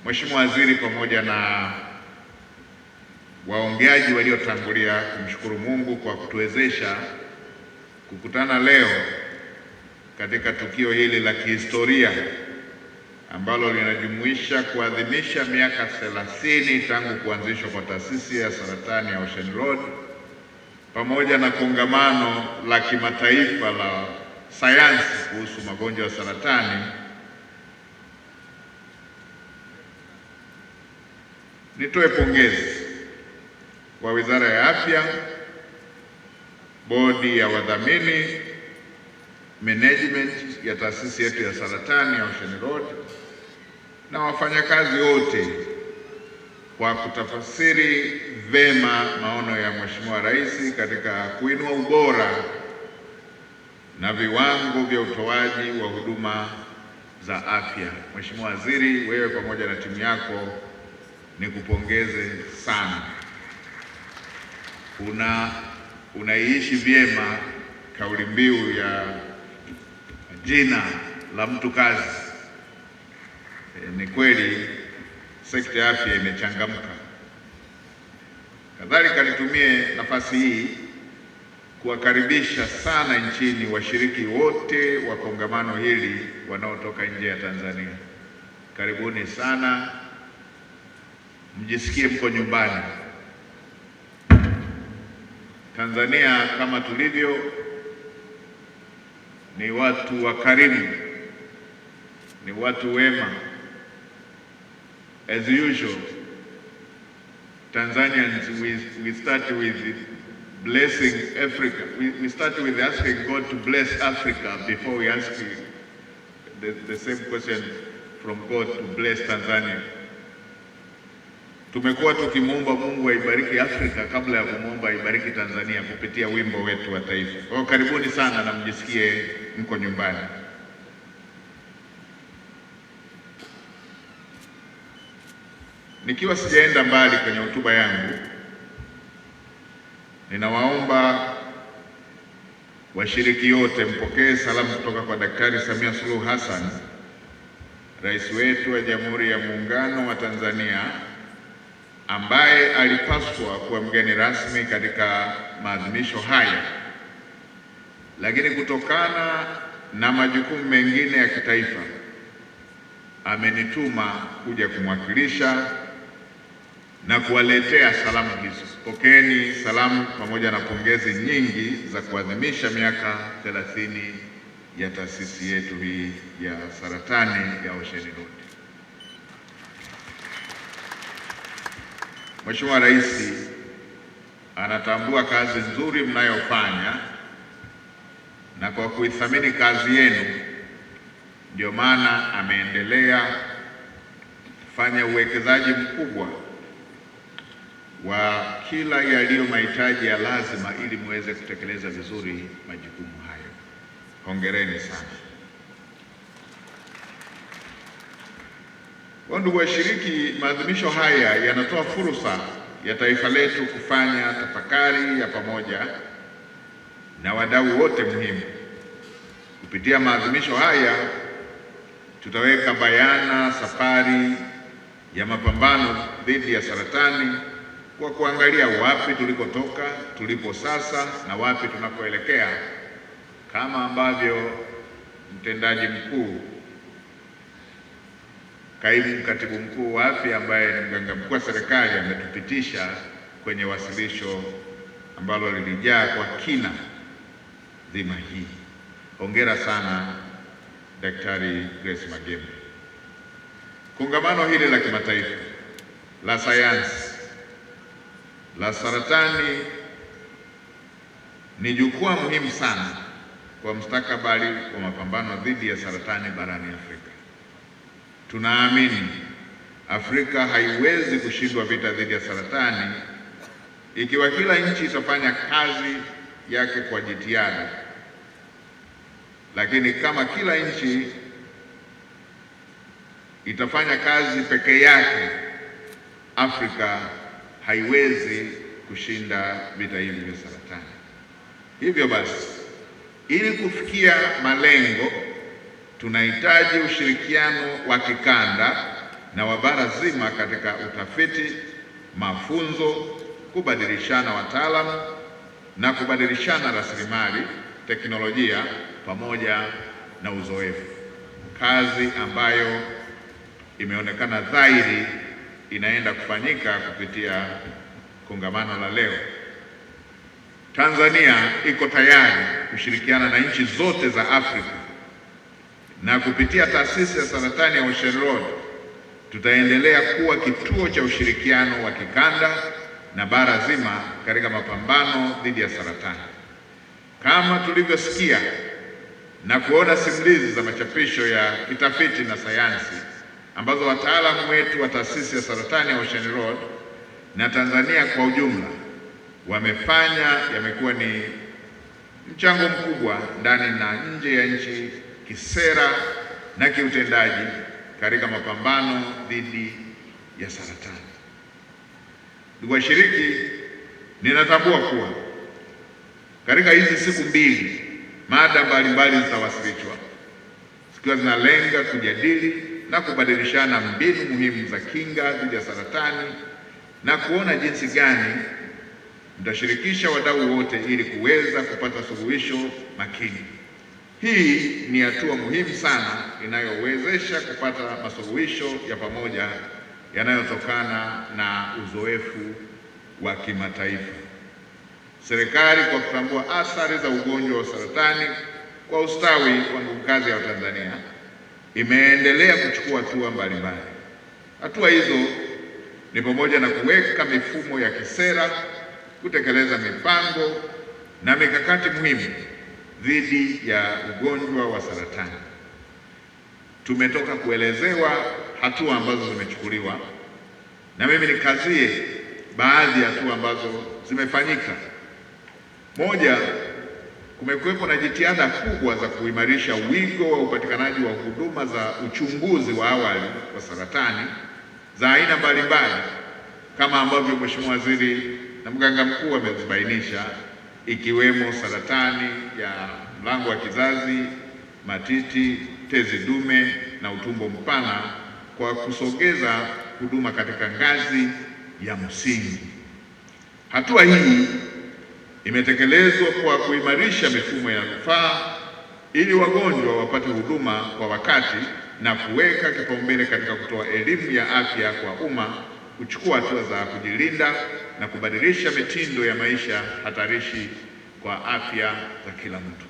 Mheshimiwa Waziri pamoja na waongeaji waliotangulia kumshukuru Mungu kwa kutuwezesha kukutana leo katika tukio hili la kihistoria ambalo linajumuisha kuadhimisha miaka 30 tangu kuanzishwa kwa taasisi ya saratani ya Ocean Road pamoja na kongamano la kimataifa la sayansi kuhusu magonjwa ya saratani. Nitoe pongezi kwa Wizara ya Afya, bodi ya wadhamini, management ya taasisi yetu ya saratani ya Ocean Road na wafanyakazi wote kwa kutafasiri vema maono ya Mheshimiwa Rais katika kuinua ubora na viwango vya utoaji wa huduma za afya. Mheshimiwa Waziri, wewe pamoja na timu yako nikupongeze sana. Unaiishi vyema kauli mbiu ya jina la mtu kazi. Ni kweli sekta ya afya imechangamka. Kadhalika nitumie nafasi hii kuwakaribisha sana nchini washiriki wote wa kongamano hili wanaotoka nje ya Tanzania. Karibuni sana, mjisikie mko nyumbani. Tanzania kama tulivyo ni watu wakarimu, ni watu wema. As usual, Tanzanians, we start with blessing Africa. We start with asking God to bless Africa before we ask the same question from God to bless Tanzania. Tumekuwa tukimwomba Mungu aibariki Afrika kabla ya kumwomba aibariki Tanzania kupitia wimbo wetu wa taifa. Kwa hiyo karibuni sana na mjisikie mko nyumbani. Nikiwa sijaenda mbali kwenye hotuba yangu, ninawaomba washiriki wote mpokee salamu kutoka kwa Daktari Samia Suluhu Hassan, Rais wetu wa Jamhuri ya Muungano wa Tanzania, ambaye alipaswa kuwa mgeni rasmi katika maadhimisho haya, lakini kutokana na majukumu mengine ya kitaifa amenituma kuja kumwakilisha na kuwaletea salamu hizo. Pokeeni salamu pamoja na pongezi nyingi za kuadhimisha miaka 30 ya taasisi yetu hii ya saratani ya Ocean Road. Mheshimiwa Rais anatambua kazi nzuri mnayofanya, na kwa kuithamini kazi yenu ndio maana ameendelea kufanya uwekezaji mkubwa wa kila yaliyo mahitaji ya lazima ili muweze kutekeleza vizuri majukumu hayo. Hongereni sana. Ndugu washiriki, maadhimisho haya yanatoa fursa ya taifa letu kufanya tafakari ya pamoja na wadau wote muhimu. Kupitia maadhimisho haya tutaweka bayana safari ya mapambano dhidi ya saratani kwa kuangalia wapi tulikotoka, tulipo sasa na wapi tunakoelekea, kama ambavyo mtendaji mkuu, kaimu katibu mkuu wa afya ambaye ni mganga mkuu wa serikali ametupitisha kwenye wasilisho ambalo lilijaa kwa kina dhima hii. Hongera sana Daktari Grace Magembe. Kongamano hili la kimataifa la sayansi la saratani ni jukwaa muhimu sana kwa mustakabali wa mapambano dhidi ya saratani barani Afrika. Tunaamini Afrika haiwezi kushindwa vita dhidi ya saratani ikiwa kila nchi itafanya kazi yake kwa jitihada. Lakini kama kila nchi itafanya kazi peke yake, Afrika haiwezi kushinda vita hivi vya saratani. Hivyo basi, ili kufikia malengo tunahitaji ushirikiano wa kikanda na wa bara zima katika utafiti, mafunzo, kubadilishana wataalamu na kubadilishana rasilimali, teknolojia pamoja na uzoefu, kazi ambayo imeonekana dhahiri inaenda kufanyika kupitia kongamano la leo. Tanzania iko tayari kushirikiana na nchi zote za Afrika, na kupitia taasisi ya saratani ya Ocean Road tutaendelea kuwa kituo cha ushirikiano wa kikanda na bara zima katika mapambano dhidi ya saratani. Kama tulivyosikia na kuona simulizi za machapisho ya kitafiti na sayansi ambazo wataalamu wetu wa taasisi ya saratani ya Ocean Road na Tanzania kwa ujumla wamefanya, yamekuwa ni mchango mkubwa ndani na nje ya nchi, kisera na kiutendaji katika mapambano dhidi ya saratani. Ndugu washiriki, ninatambua kuwa katika hizi siku mbili mada mbalimbali zitawasilishwa zikiwa zinalenga kujadili na kubadilishana mbinu muhimu za kinga dhidi ya saratani na kuona jinsi gani mtashirikisha wadau wote ili kuweza kupata suluhisho makini. Hii ni hatua muhimu sana inayowezesha kupata masuluhisho ya pamoja yanayotokana na uzoefu wa kimataifa. Serikali, kwa kutambua athari za ugonjwa wa saratani kwa ustawi wa nguvu kazi ya Watanzania, imeendelea kuchukua hatua mbalimbali. Hatua hizo ni pamoja na kuweka mifumo ya kisera, kutekeleza mipango na mikakati muhimu dhidi ya ugonjwa wa saratani. Tumetoka kuelezewa hatua ambazo zimechukuliwa, na mimi nikazie baadhi ya hatua ambazo zimefanyika. Moja, kumekuwepo na jitihada kubwa za kuimarisha wigo wa upatikanaji wa huduma za uchunguzi wa awali wa saratani za aina mbalimbali kama ambavyo Mheshimiwa Waziri na Mganga Mkuu wamezibainisha, ikiwemo saratani ya mlango wa kizazi, matiti, tezi dume na utumbo mpana, kwa kusogeza huduma katika ngazi ya msingi. Hatua hii imetekelezwa kwa kuimarisha mifumo ya rufaa ili wagonjwa wapate huduma kwa wakati na kuweka kipaumbele katika kutoa elimu ya afya kwa umma, kuchukua hatua za kujilinda na kubadilisha mitindo ya maisha hatarishi kwa afya za kila mtu.